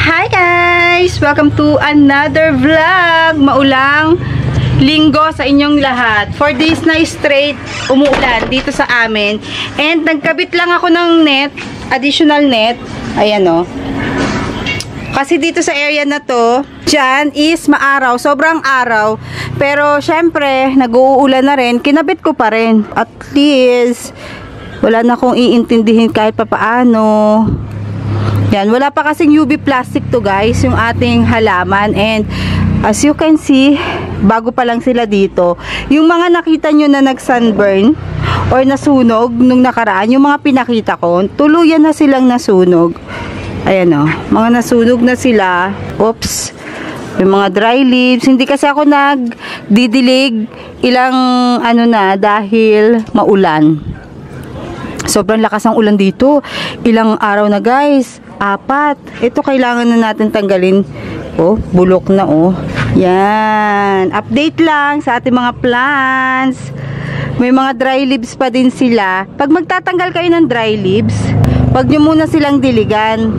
Hi guys! Welcome to another vlog. Maulang linggo sa inyong lahat. 4 days na straight umuulan dito sa amin. And nagkabit lang ako ng net, additional net. Ayan o. Kasi dito sa area na to, dyan is maaraw, sobrang araw. Pero syempre, nag-uulan na rin, kinabit ko pa rin. At least, wala na akong iintindihin kahit papaano. Yan, wala pa kasing UV plastic to guys, yung ating halaman. And as you can see, bago pa lang sila dito. Yung mga nakita nyo na nag-sunburn or nasunog nung nakaraan, yung mga pinakita ko, tuluyan na silang nasunog. Ayan o, mga nasunog na sila. Oops, yung mga dry leaves. Hindi kasi ako nagdidilig ilang ano na dahil maulan. Sobrang lakas ng ulan dito. Ilang araw na guys. 4. Ito kailangan na natin tanggalin. Oh, bulok na oh. Yan. Update lang sa ating mga plants. May mga dry leaves pa din sila. Pag magtatanggal kayo ng dry leaves, wag nyo muna silang diligan.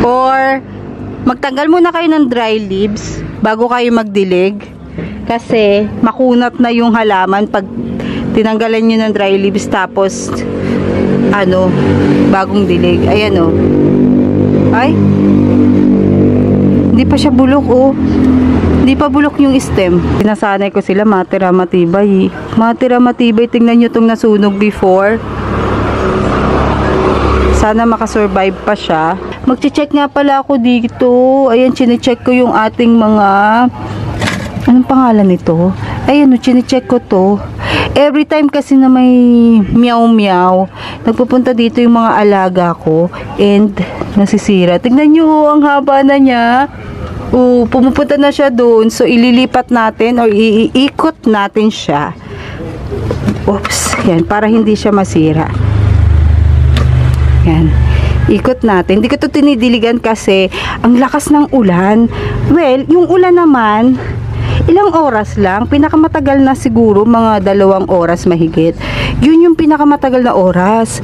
Or magtanggal muna kayo ng dry leaves bago kayo magdilig. Kasi makunat na yung halaman pag tinanggalan nyo ng dry leaves tapos ano, bagong dilig. Ayan o. Ay, hindi pa siya bulok oh. Hindi pa bulok yung stem. Sinasanay ko sila matira matibay. Matira matibay. Tingnan nyo itong nasunog before. Sana makasurvive pa siya. Magche-check nga pala ako dito. Ayan, chine-check ko yung ating mga, anong pangalan nito? Ayan, chine-check ko to. Every time kasi na may meow-meow, nagpupunta dito yung mga alaga ko and nasisira. Tingnan nyo, ang haba na niya. Pumupunta na siya doon. So, ililipat natin or iikot natin siya. Oops, yan, para hindi siya masira. Yan. Ikot natin. Hindi ko ito tinidiligan kasi ang lakas ng ulan. Well, yung ulan naman, ilang oras lang, pinakamatagal na siguro mga 2 oras mahigit. Yun yung pinakamatagal na oras.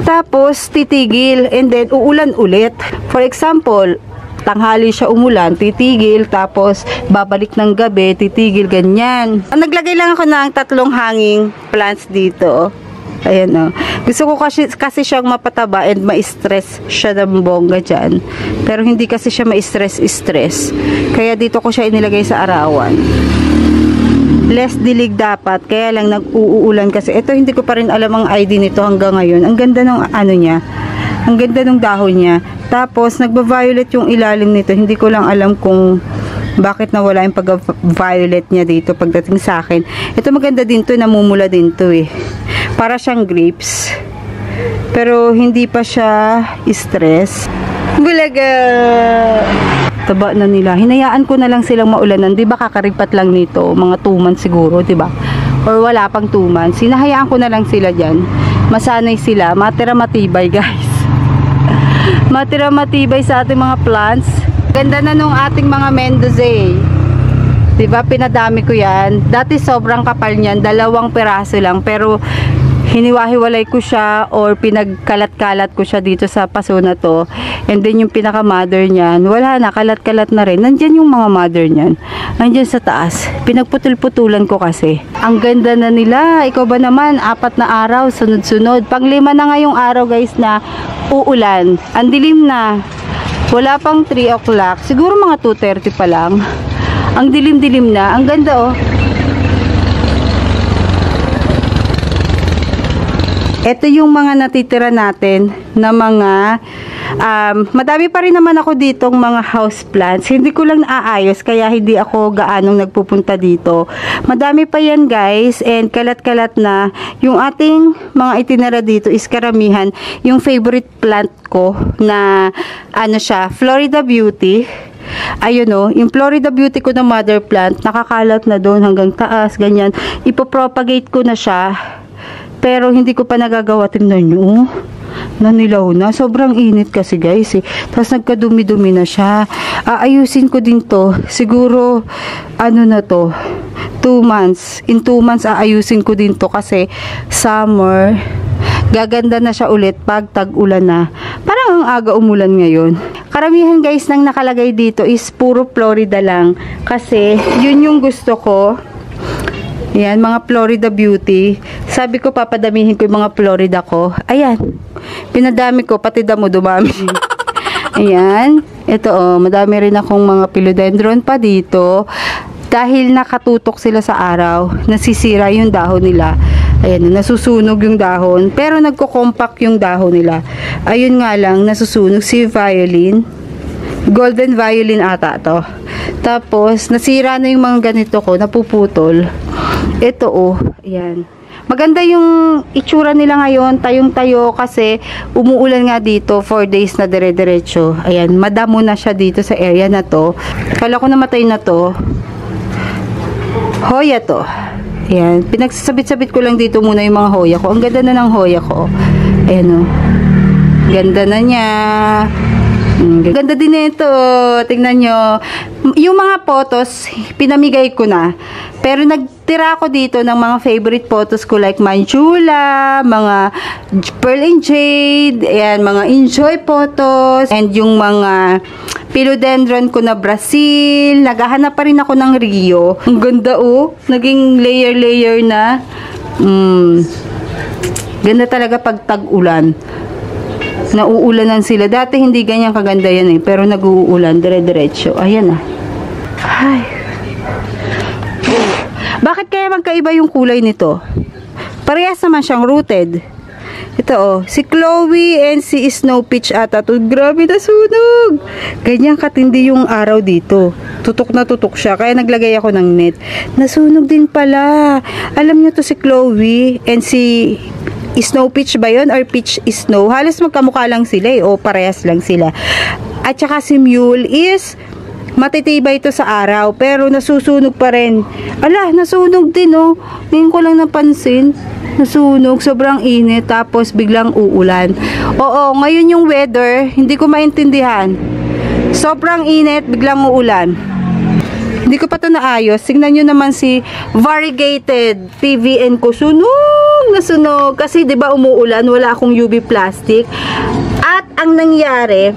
Tapos titigil and then uulan ulit. For example, tanghali siya umulan, titigil, tapos babalik ng gabi, titigil, ganyan. Naglagay lang ako ng 3 hanging plants dito. Ayan o. Gusto ko kasi siyang mapataba and ma-stress siya ng bongga dyan. Pero hindi kasi siya ma-stress. Kaya dito ko siya inilagay sa arawan. Less dilig dapat. Kaya lang nag-uulan kasi. Ito hindi ko pa rin alam ang ID nito hanggang ngayon. Ang ganda ng ano niya. Ang ganda ng dahon niya. Tapos nagba-violet yung ilalim nito. Hindi ko lang alam kung bakit nawala yung pag-violet niya dito pagdating sa akin. Ito maganda din to. Namumula din to eh. Para siyang grapes. Pero hindi pa siya stress. Bulaga! Taba na nila. Hinayaan ko na lang silang maulanan. Diba kakaripat lang nito? Mga 2 months siguro, diba? Or wala pang 2 months. Hinahayaan ko na lang sila dyan. Masanay sila. Matira matibay guys. Matira matibay sa ating mga plants. Ganda na nung ating mga Mendoza. Diba? Pinadami ko yan. Dati sobrang kapal niyan. 2 piraso lang. Pero hiniwa-hiwalay ko siya or pinagkalat-kalat ko siya dito sa paso na to. And then yung pinaka-mother niyan, wala na, kalat-kalat na rin. Nandyan yung mga mother niyan. Nandyan sa taas. Pinagputul-putulan ko kasi. Ang ganda na nila. Ikaw ba naman, 4 na araw, sunod-sunod. Pang-5 na ngayong araw guys na uulan. Ang dilim na. Wala pang 3 o'clock. Siguro mga 2:30 pa lang. Ang dilim-dilim na. Ang ganda oh. Ito yung mga natitira natin na mga madami pa rin naman ako ditong mga house plants. Hindi ko lang naaayos kaya hindi ako gaanong nagpupunta dito. Madami pa yan guys and kalat-kalat na. Yung ating mga itinira dito is karamihan yung favorite plant ko na ano siya, Florida Beauty. Ayun o, yung Florida Beauty ko na mother plant, nakakalat na doon hanggang taas, ganyan. Ipopropagate ko na siya. Pero hindi ko pa nagagawa. Tingnan nyo. Nanilaw na. Sobrang init kasi guys eh. Tapos nagkadumi-dumi na siya. Aayusin ko din to. Siguro, ano na to, 2 months. In 2 months, aayusin ko din to kasi summer, Gaganda na siya ulit pag tag-ulan na. Parang ang aga umulan ngayon. Karamihan guys nang nakalagay dito is puro Florida lang. Kasi yun yung gusto ko. Ayan, mga Florida Beauty. Sabi ko papadamihin ko yung mga Florida ko. Ayan. Pinadami ko, pati damo dumami. Ayan. Ito madami rin akong mga philodendron pa dito. Dahil nakatutok sila sa araw, nasisira yung dahon nila. Ayan, nasusunog yung dahon. Pero nagko-compact yung dahon nila. Ayun nga lang, nasusunog si Violin. Golden Violin ata to. Tapos, nasira na yung mga ganito ko, napuputol. Ito ayan. Maganda yung itsura nila ngayon, tayong-tayo kasi umuulan nga dito, 4 days na dire-diretso. Ayan, madamo na siya dito sa area na to. Kala ko namatay na to. Hoya to. Ayan, pinagsasabit-sabit ko lang dito muna yung mga hoya ko. Ang ganda na ng hoya ko. Ayan ganda na niya. Ganda din ito. Tingnan nyo. Yung mga photos, pinamigay ko na. Pero nagtira ako dito ng mga favorite photos ko like Manjula, mga Pearl and Jade, ayan, mga enjoy photos, and yung mga philodendron ko na Brazil. Naghahanap pa rin ako ng Rio. Ang ganda naging layer-layer na. Ganda talaga pag tag-ulan. Nauulanan sila. Dati hindi ganyan kaganda yan pero nag-uulan, dire-diretso. Ayan Ay. Bakit kaya magkaiba yung kulay nito? Parehas naman siyang rooted. Ito si Chloe and si Snow Peach ata to. Grabe na sunog. Ganyan katindi yung araw dito. Tutok na tutok siya. Kaya naglagay ako ng net. Nasunog din pala. Alam niyo to si Chloe and si Snow Peach ba yun? Or Peach Snow? Halos magkamukha lang sila o parehas lang sila. At saka si Mule is matitibay ito sa araw pero nasusunog pa rin. Ala, nasunog din Ngayon ko lang napansin. Nasunog, sobrang init tapos biglang uulan. Oo, ngayon yung weather, hindi ko maintindihan. Sobrang init, biglang uulan. Hindi ko pa ito naayos. Tignan nyo naman si variegated PVN ko. Sunog na sunog. Kasi 'di ba umuulan, wala akong UV plastic. At ang nangyari,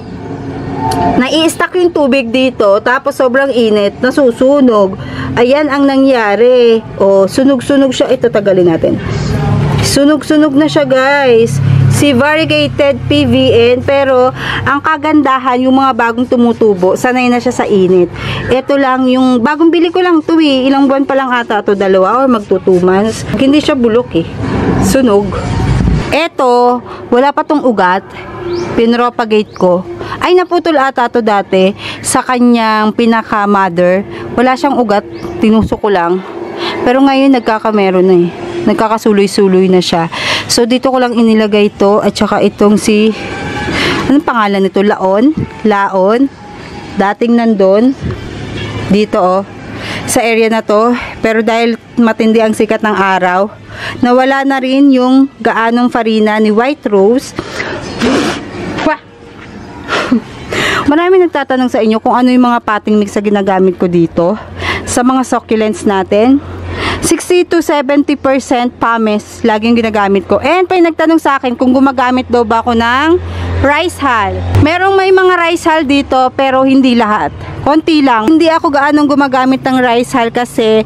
nai-stack yung tubig dito, tapos sobrang init, nasusunog. Ayan ang nangyari. Sunog-sunog siya. Ito, tagalin natin. Sunog-sunog na siya, guys. Si variegated PVN, pero ang kagandahan, yung mga bagong tumutubo, sanay na siya sa init. Ito lang yung bagong bili ko lang to ilang buwan pa lang ata to, 2 or magto 2 months. Hindi siya bulok sunog. Ito, wala pa tong ugat, pinropagate ko. Ay, naputol ata to dati sa kanyang pinaka mother. Wala siyang ugat, tinusok ko lang. Pero ngayon nagkakameron na nagkakasuloy-suloy na siya. So, dito ko lang inilagay ito. At saka itong si, anong pangalan nito? Laon. Dating nandun. Dito sa area na to. Pero dahil matindi ang sikat ng araw, nawala na rin yung gaanong farina ni White Rose. Marami nagtatanong sa inyo kung ano yung mga potting mix na ginagamit ko dito. Sa mga succulents natin. 60 to 70% pumice laging ginagamit ko. And pa nagtanong sa akin kung gumagamit daw ba ako ng rice hull. May mga rice hull dito pero hindi lahat. Konti lang. Hindi ako gaanong gumagamit ng rice hull kasi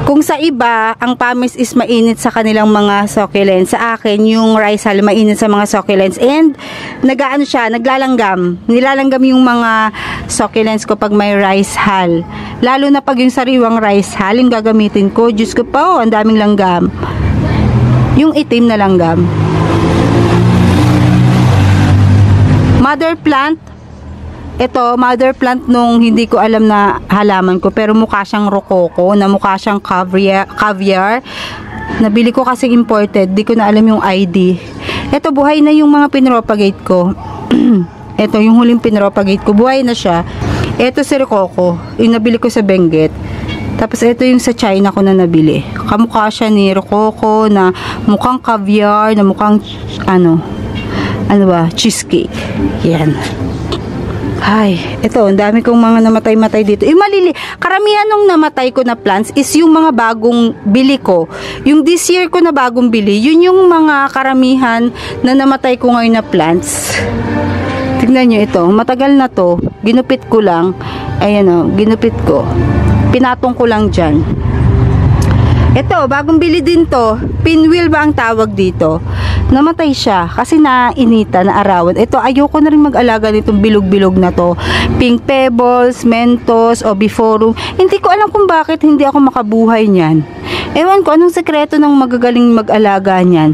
kung sa iba, ang pumice is mainit sa kanilang mga succulents. Sa akin, yung rice hull mainit sa mga succulents. And naglalanggam. Nilalanggam yung mga succulents ko pag may rice hull. Lalo na pag yung sariwang rice hull, yung gagamitin ko. Diyos ko pa, ang daming langgam. Yung itim na langgam. Mother plant. Ito, mother plant nung hindi ko alam na halaman ko. Pero mukha siyang rococo, na mukha siyang caviar. Nabili ko kasi imported. Di ko na alam yung ID. Ito, buhay na yung mga pinropagate ko. Ito, yung huling pinropagate ko. Buhay na siya. Ito si rococo. Yung nabili ko sa Benguet. Tapos ito yung sa China ko na nabili. Kamukha siya ni rococo na mukhang caviar, na mukhang cheesecake. Yan. Ay, ito, ang dami kong mga namatay-matay dito. Karamihan ng namatay ko na plants is yung mga bagong bili ko. Yung this year ko na bagong bili, yun yung mga karamihan na namatay ko ngayon na plants. Tingnan nyo ito, matagal na to. Ginupit ko lang. Ayan o, ginupit ko. Pinatong ko lang dyan. Ito, bagong bili din to. Pinwheel ba ang tawag dito? Namatay siya kasi nainita, na arawan. Ito, ayoko na rin mag-alaga nitong bilog-bilog na to. Pink pebbles, mentos, obiforum. Hindi ko alam kung bakit hindi ako makabuhay niyan. Ewan ko, anong sekreto ng magagaling mag-alaga niyan.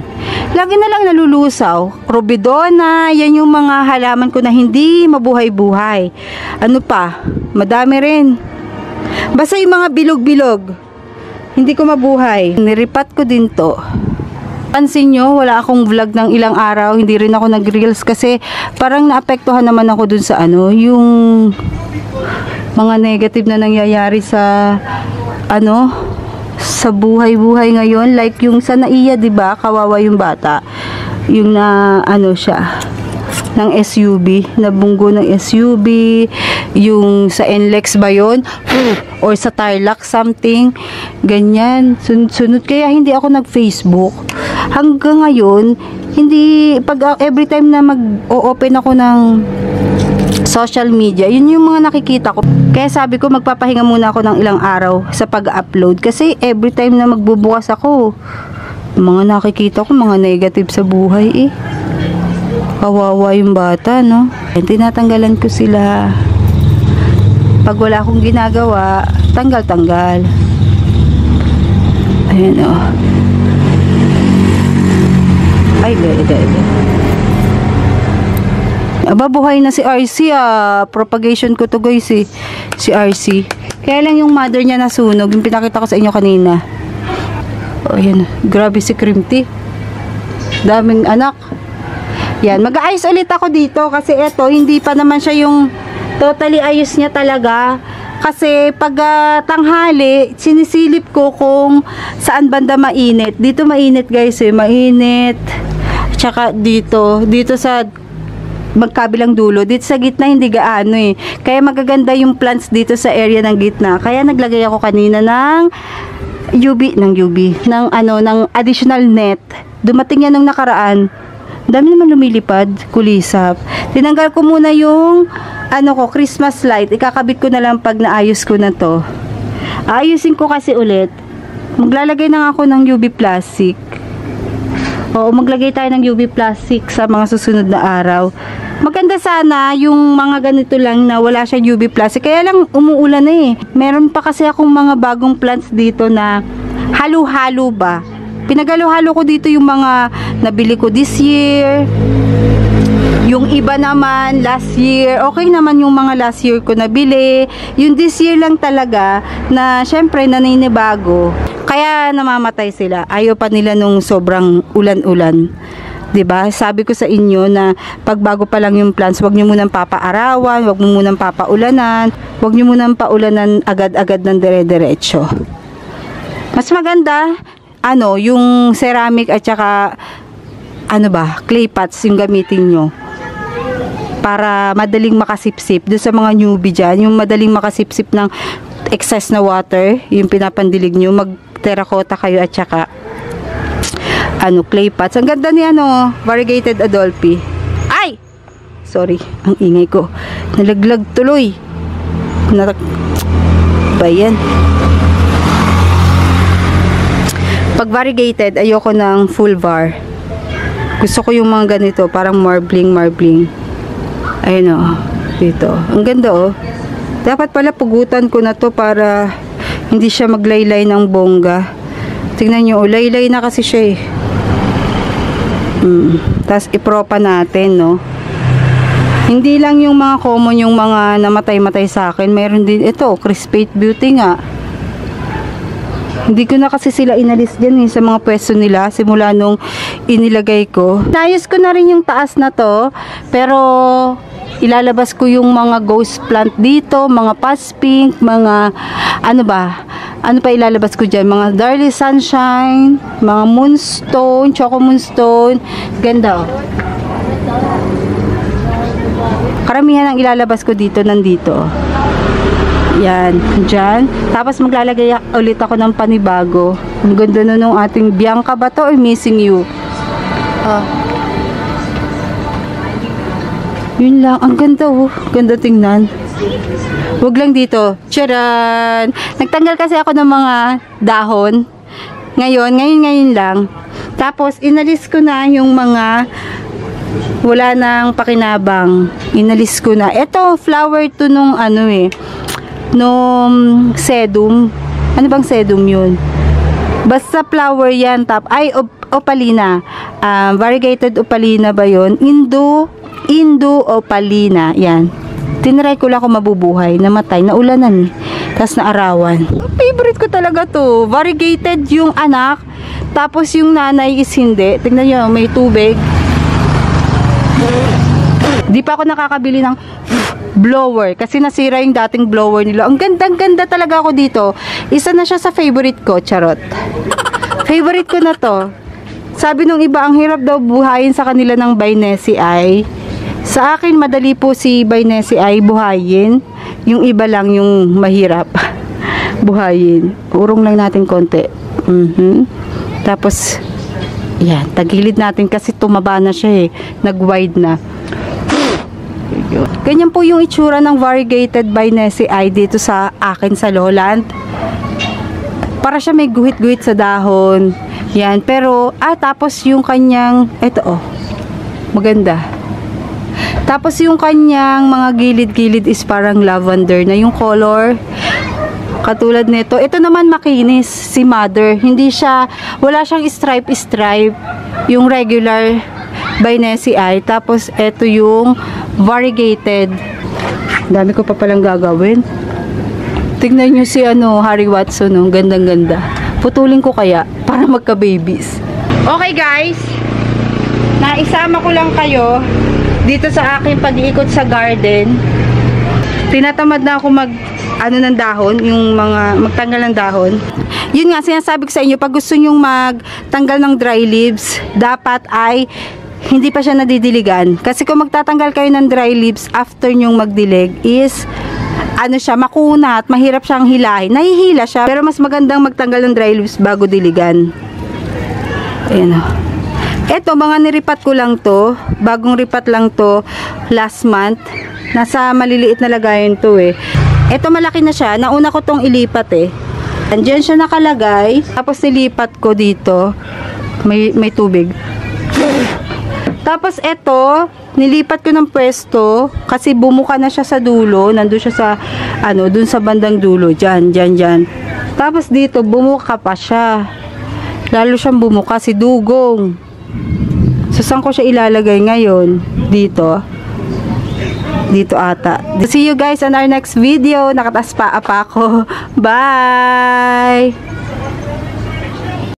Lagi na lang nalulusaw. Rubidona, yan yung mga halaman ko na hindi mabuhay-buhay. Ano pa? Madami rin. Basta yung mga bilog-bilog. Hindi ko mabuhay. Niripat ko din to. Pansin nyo, wala akong vlog ng ilang araw. Hindi rin ako nag-reels kasi parang naapektuhan naman ako dun sa yung mga negative na nangyayari sa sa buhay-buhay ngayon. Like yung sa Naiya, diba? Kawawa yung bata. Yung na siya ng SUV, nabunggo ng SUV, yung sa NLEX ba yun? Or sa Tarlac something, ganyan, sunod kaya hindi ako nag-Facebook. Hanggang ngayon, hindi, every time na mag-o-open ako ng social media, yun yung mga nakikita ko. Kaya sabi ko, magpapahinga muna ako ng ilang araw sa pag-upload. Kasi every time na magbubukas ako, mga nakikita ko, mga negative sa buhay eh. Kawawa yung bata, no? Tinatanggalan ko sila. Pag wala akong ginagawa, tanggal-tanggal. Ayan, oh. Ay, gaya. Aba, buhay na si RC, propagation ko to, guys, eh. Si RC. Kaya lang yung mother niya nasunog, yung pinakita ko sa inyo kanina. Oh, ayan. Grabe si Cream Tea. Daming anak. Yan, mag-aayos ulit ako dito kasi eto, hindi pa naman siya yung totally ayos niya talaga. Kasi pag tanghali, sinisilip ko kung saan banda mainit. Dito mainit, guys, eh, mainit. Tsaka dito sa magkabilang dulo. Dito sa gitna hindi gaano eh. Kaya magaganda yung plants dito sa area ng gitna. Kaya naglagay ako kanina ng ng additional net. Dumating yan nung nakaraan. Dami naman lumilipad, kulisap. Tinanggal ko muna yung Christmas light. Ikakabit ko na lang pag naayos ko na to. Ayusin ko kasi ulit. Maglalagay na ako ng UV plastic. Oo, maglagay tayo ng UV plastic sa mga susunod na araw. Maganda sana yung mga ganito lang na wala siyang UV plastic. Kaya lang umuulan na eh. Meron pa kasi akong mga bagong plants dito na halo-halo ba. Pinagalo-halo ko dito yung mga nabili ko this year. Yung iba naman last year. Okay naman yung mga last year ko nabili. Yung this year lang talaga na syempre naninibago. Kaya namamatay sila. Ayaw pa nila nung sobrang ulan-ulan. 'Di ba? Sabi ko sa inyo na pagbago pa lang yung plants, wag niyo munang papaarawan, wag mo munang papaulanan, wag niyo munang paulanan agad-agad ng dire-diretso. Mas maganda yung ceramic at saka clay pots yung gamitin nyo para madaling makasipsip doon sa mga newbie dyan, yung madaling makasipsip ng excess na water, yung pinapandilig nyo, mag terracotta kayo at saka clay pots. Ang ganda ni variegated Adolphi. Ay! Sorry, ang ingay ko. Nalaglag tuloy. Ba yan? Pag variegated, ayoko ng full var. Gusto ko yung mga ganito, parang marbling. Ayun dito. Ang ganda Dapat pala pugutan ko na to para hindi siya maglaylay ng bongga. Tingnan nyo, laylay na kasi siya eh. Tapos ipropa natin, no? Hindi lang yung mga common, yung mga namatay-matay sa akin. Meron din ito, Crispate Beauty nga. Hindi ko na kasi sila inalis dyan sa mga pwesto nila simula nung inilagay ko. Nayos ko na rin yung taas na to, pero ilalabas ko yung mga ghost plant dito, mga past pink, mga ano pa ilalabas ko dyan, mga Darly Sunshine, mga moonstone, choco moonstone. Ganda Karamihan ng ilalabas ko dito, nandito. Yan, dyan. Tapos maglalagay ulit ako ng panibago. Ang ganda na nung ating Bianca ba to or Missing You? Yun lang, ang ganda oh. Ganda tingnan. Huwag lang dito. Tcharan! Nagtanggal kasi ako ng mga dahon. Ngayon lang. Tapos, inalis ko na yung mga wala nang pakinabang. Inalis ko na. Ito, flower to nung ano eh. Nung sedum. Ano bang sedum yun? Basta flower yan. Opalina. Variegated opalina ba yun? Indo opalina. Yan. Tinry ko lang kung mabubuhay. Namatay. Naulanan eh. Tapos naarawan. Favorite ko talaga to. Variegated yung anak. Tapos yung nanay is hindi. Tingnan nyo, may tubig. Di pa ako nakakabili ng blower. Kasi nasira yung dating blower nila. Ang ganda talaga ako dito. Isa na siya sa favorite ko. Charot. Favorite ko na to. Sabi nung iba, ang hirap daw buhayin sa kanila ng Bainesi ay. Sa akin, madali po si Bainesi ay buhayin. Yung iba lang yung mahirap buhayin. Urong lang natin konti. Tapos, yan, tagilid natin kasi tumaba na siya eh. Nag-wide na. Ganyan po yung itsura ng variegated Bainesi ay dito sa akin sa Lowland. Para siya may guhit-guhit sa dahon. Yan, pero, tapos yung kanyang, eto oh, maganda. Tapos yung kanyang mga gilid-gilid is parang lavender na yung color. Katulad nito. Ito naman makinis si Mother. Hindi siya, wala siyang stripe. Yung regular Bainesi ay. Tapos ito yung variegated. Dami ko pa palang gagawin. Tignan nyo si Harry Watson. Oh. Gandang-ganda. Putulin ko kaya para magka-babies. Okay guys. Naisama ko lang kayo dito sa aking pag-iikot sa garden. Tinatamad na ako ng dahon, yung mga magtanggal ng dahon. Yun nga, sinasabi ko sa inyo, pag gusto nyong magtanggal ng dry leaves, dapat ay hindi pa siya nadidiligan. Kasi kung magtatanggal kayo ng dry leaves after nyong magdilig is siya, makunat, mahirap siyang hilahin. Nahihila siya, pero mas magandang magtanggal ng dry leaves bago diligan. Ayan o. Eto, mga niripat ko lang to. Bagong ripat lang to last month. Nasa maliliit na lagayan to eh. Eto, malaki na siya. Nauna ko tong ilipat eh. Andiyan siya nakalagay. Tapos nilipat ko dito. May tubig. Tapos eto, nilipat ko ng pwesto kasi bumuka na siya sa dulo. Nandun siya sa, dun sa bandang dulo. Diyan. Tapos dito, bumuka pa siya. Lalo siyang bumuka si Dugong. So, saan ko siya ilalagay ngayon? Dito. Dito ata. See you guys on our next video. Nakatas pa ako. Bye!